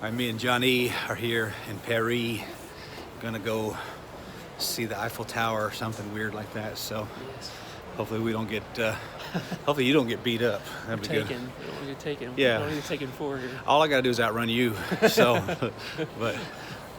Alright, me and Johnny are here in Paris. Gonna go see the Eiffel Tower or something weird like that. So hopefully we don't get, hopefully you don't get beat up. That'd be good. We don't want to get taken. Yeah. We don't want to get taken for here. All I gotta do is outrun you. So, but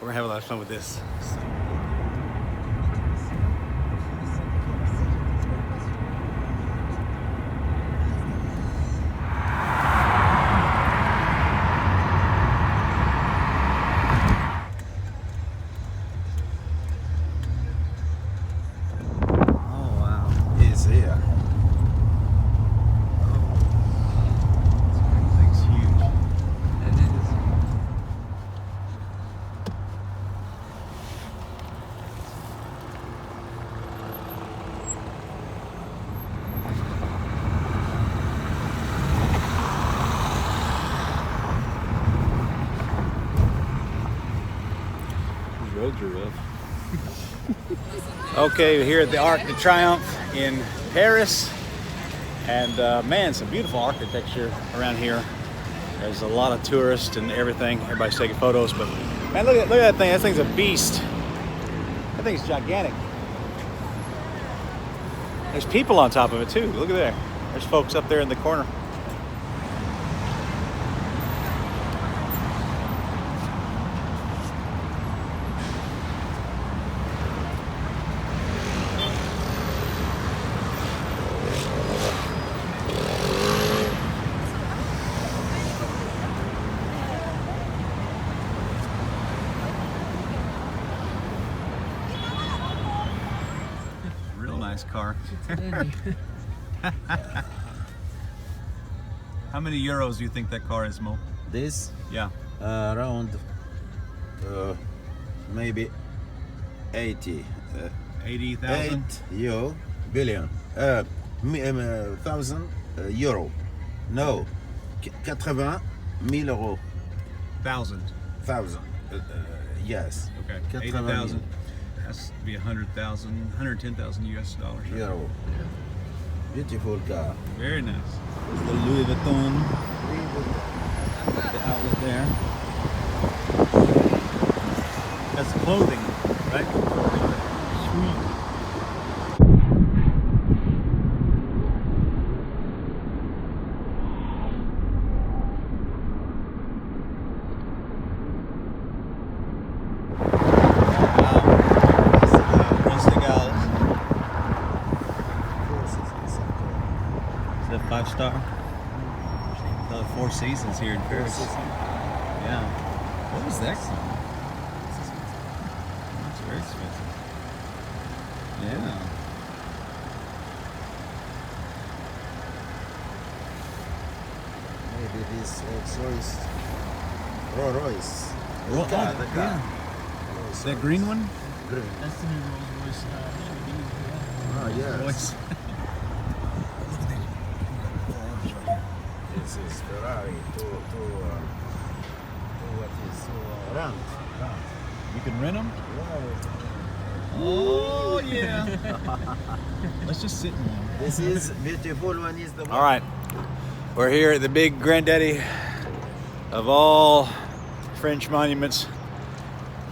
we're gonna have a lot of fun with this. So. Roads are rough. Okay, we're here at the Arc de Triomphe in Paris, and man, some beautiful architecture around here. There's a lot of tourists and everything. Everybody's taking photos, but man, look at that thing. That thing's a beast. That thing's gigantic. There's people on top of it too. Look at there. There's folks up there in the corner. Nice car. How many euros do you think that car is, Mo? This? Yeah. Around maybe 80. 80,000? 8 billion. Thousand euro. No. 80,000 euros. Thousand. Yes. Okay. 80,000. That's to be 100,000, 110,000 US dollars. Euro. Beautiful car. Very nice. There's the Louis Vuitton. The outlet there. That's clothing, right? Sweet. The 5-star. The Four Seasons here in Paris. Yeah. What was that? It's very expensive. Yeah. Maybe this Rolls-Royce. Rolls-Royce. The car. Yeah. That green one? Green. That's the new Rolls-Royce. Oh, yes. Royce. This is Ferrari to what is rent. You can rent them? Wow. Oh, yeah. Let's just sit in one. This is beautiful one. Is the one. All right. We're here at the big granddaddy of all French monuments,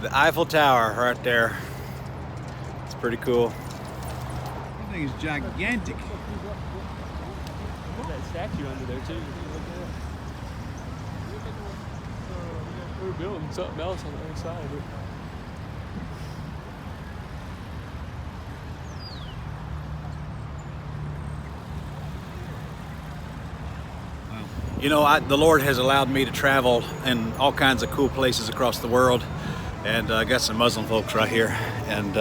the Eiffel Tower right there. It's pretty cool. That thing is gigantic. There's that statue under there too. We're building something else on the other side. You know, the Lord has allowed me to travel in all kinds of cool places across the world, and I got some Muslim folks right here. And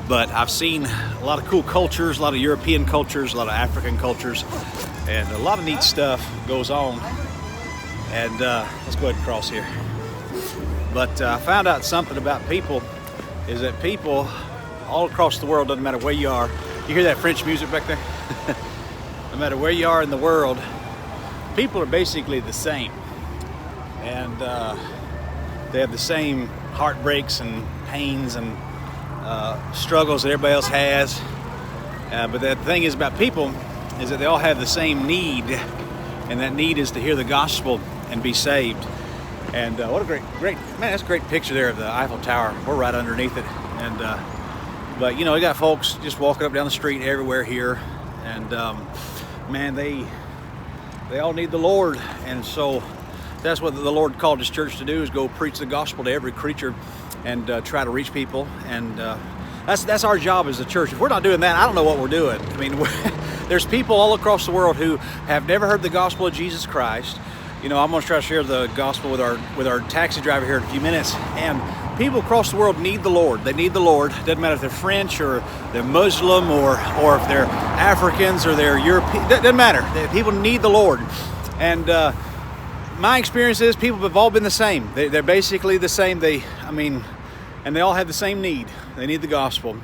but I've seen a lot of cool cultures, a lot of European cultures, a lot of African cultures, and a lot of neat stuff goes on. And let's go ahead and cross here. But I found out something about people, is that people all across the world, doesn't matter where you are. You hear that French music back there? No matter where you are in the world, people are basically the same. And they have the same heartbreaks and pains and struggles that everybody else has. But the thing is about people is that they all have the same need, and that need is to hear the gospel and be saved. And what a great, man, that's a great picture there of the Eiffel Tower. We're right underneath it. And, but you know, you got folks just walking up down the street everywhere here. And man, they all need the Lord. And so that's what the Lord called His church to do, is go preach the gospel to every creature and try to reach people. And that's our job as a church. If we're not doing that, I don't know what we're doing. I mean, there's people all across the world who have never heard the gospel of Jesus Christ. You know, I'm going to try to share the gospel with our taxi driver here in a few minutes. And people across the world need the Lord. They need the Lord. Doesn't matter if they're French or they're Muslim or if they're Africans or they're European. Doesn't matter. People need the Lord. And my experience is people have all been the same. They're basically the same. And they all have the same need. They need the gospel.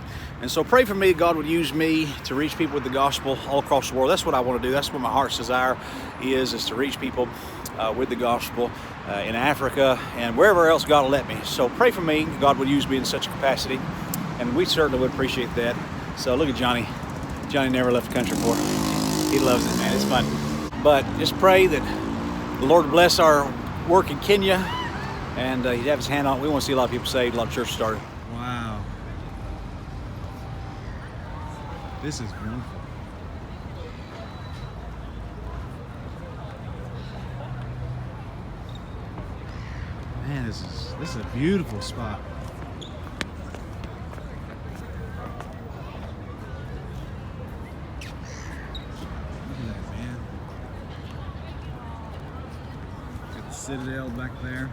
And so pray for me, God would use me to reach people with the gospel all across the world. That's what I want to do. That's what my heart's desire is to reach people with the gospel in Africa and wherever else God will let me. So pray for me, God would use me in such a capacity. And we certainly would appreciate that. So look at Johnny. Johnny never left the country before. He loves it, man. It's fun. But just pray that the Lord bless our work in Kenya, and He'd have His hand on it. We want to see a lot of people saved, a lot of churches started. Wow. This is wonderful. Man, this is a beautiful spot. Look at that, man. Got the citadel back there.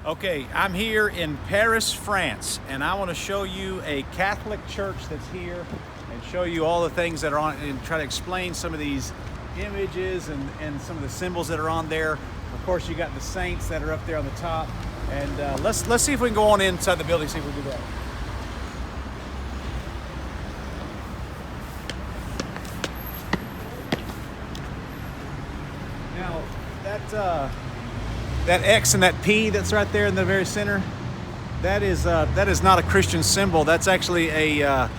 Okay, I'm here in Paris, France, and I want to show you a Catholic church that's here and show you all the things that are on, and try to explain some of these images and some of the symbols that are on there. Of course, you got the saints that are up there on the top, and let's see if we can go on inside the building, see if we can do that. Now, that X and that P that's right there in the very center, that is not a Christian symbol. That's actually an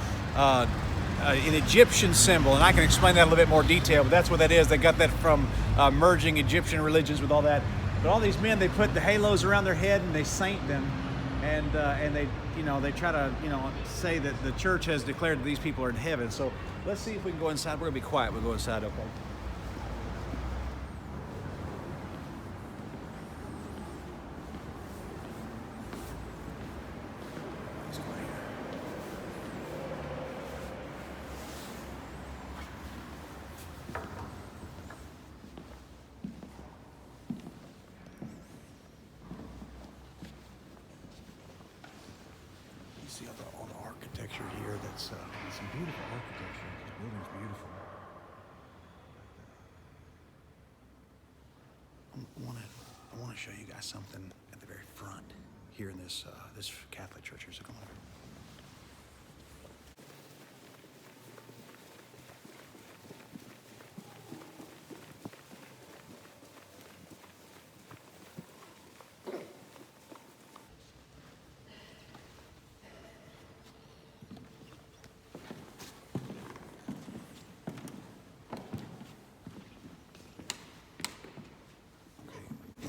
Egyptian symbol, and I can explain that in a little bit more detail, but that's what that is. They got that from merging Egyptian religions with all that. But all these men, they put the halos around their head and they saint them, and they try to say that the church has declared that these people are in heaven. So let's see if we can go inside. We're gonna be quiet. We'll go inside, okay? See all the architecture here. That's some beautiful architecture. The building's beautiful. I want to show you guys something at the very front here in this Catholic church. Here's a corner.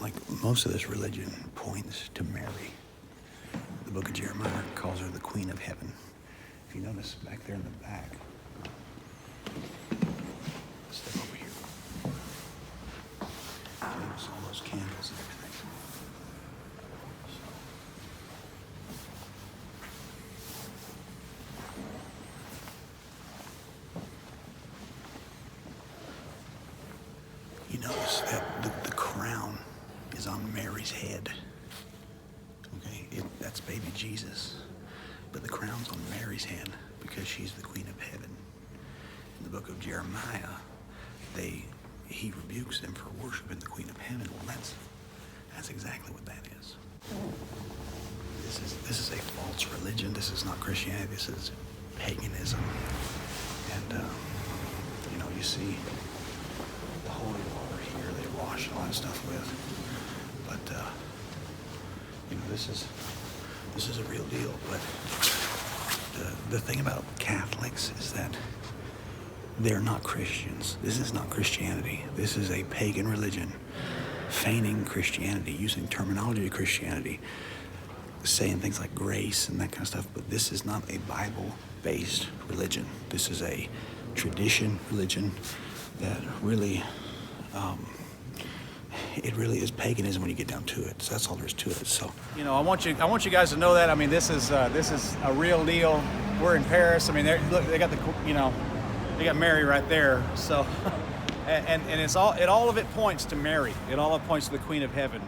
Like most of this religion points to Mary. The book of Jeremiah calls her the Queen of Heaven. If you notice back there in the back, step over here. Notice all those candles and everything. You notice that the crown is on Mary's head. Okay, that's baby Jesus. But the crown's on Mary's head because she's the Queen of Heaven. In the book of Jeremiah, he rebukes them for worshiping the Queen of Heaven. Well, that's exactly what that is. This is a false religion. This is not Christianity. This is paganism. And you see the holy water here they wash all that stuff with. But this is a real deal. But the thing about Catholics is that they're not Christians. This is not Christianity. This is a pagan religion, feigning Christianity, using terminology of Christianity, saying things like grace and that kind of stuff. But this is not a Bible-based religion. This is a tradition religion that really, it really is paganism when you get down to it. So that's all there is to it. So, you know, I want you guys to know that. I mean, this is a real deal. We're in Paris. I mean, look, they got the, you know, they got Mary right there. So, and it's all of it points to Mary. It all points to the Queen of Heaven.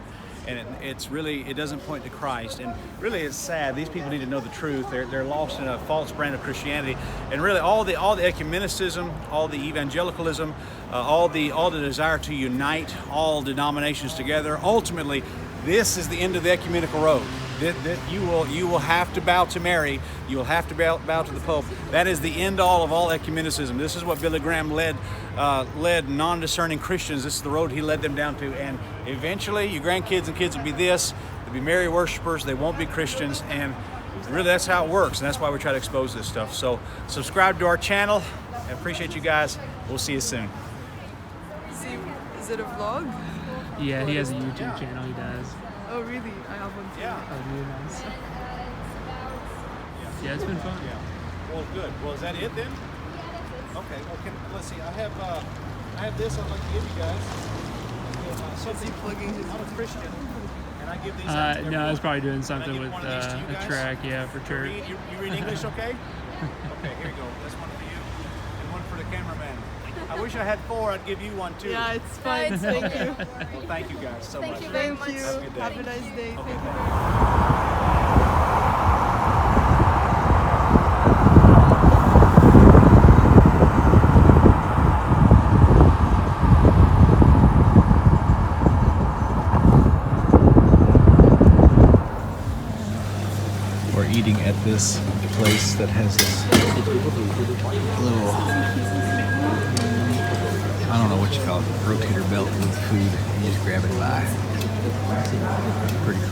And it doesn't point to Christ. And really, it's sad. These people need to know the truth. They're lost in a false brand of Christianity. And really, all the ecumenicism, all the evangelicalism, all the desire to unite all denominations together. Ultimately, this is the end of the ecumenical road. You will have to bow to Mary. You will have to bow to the Pope. That is the end all of all ecumenicism. This is what Billy Graham led non-discerning Christians. This is the road he led them down to. And eventually, your grandkids and kids will be this. They'll be Mary worshipers. They won't be Christians. And really, that's how it works. And that's why we try to expose this stuff. So subscribe to our channel. I appreciate you guys. We'll see you soon. Is it a vlog? Yeah, he has a YouTube channel. He does. Oh, really? I have one too. Yeah. Oh, really nice. Yeah, it's been fun. Yeah. Well, good. Well, is that it then? Okay. Well, let's see. I have this I'd like to give you guys. I'm a Christian, and I give these out to No, I everyone. was probably doing Can I something give with one of these to you a guys? track, yeah, for church. You read English, okay? Okay, here you go. That's one for you, and one for the cameraman. I wish I had 4. I'd give you one too. Yeah, it's fine. Thank you. Well, thank you guys so much. Thank you. Have a good day. Have a nice day. Okay. Thank you. We're eating at this place that has this little, I don't know what you call it, rotator belt with food. You just grab it by. Pretty cool.